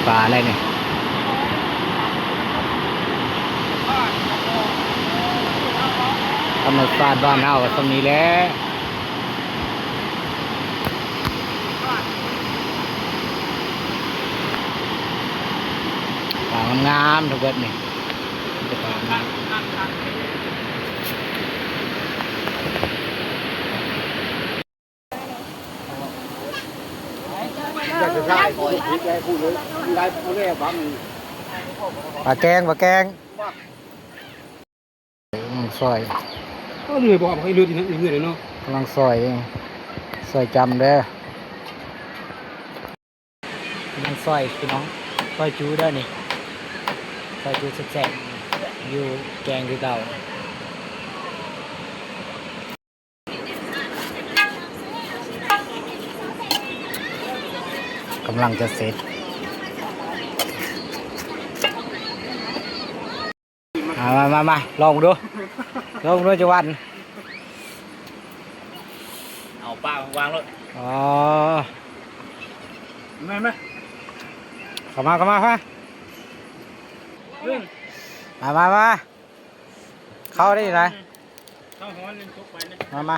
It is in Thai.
ปลาอะไรเนี่ยธรรมชาติบ้านเฮาก็ตรงนี้แหละปลางามๆทุกเบิดนี่ปลางามปลาแกงซอย ก็เหนื่อยบอกให้เลือดอีกนะเหนื่อยเลยเนาะกำลังซอยจำเด้อกำลังซอยพี่น้องซอยจูเด้อนี่ซอยจูแซ่บๆอยู่แกงคือเก่ากำลังจะเสร็จมาลองดูจะวันเอาปลาวางเลยอ๋อไม่เข้ามามาเข้าได้ยังไงเข้าห้องนึงทุกไปนะมา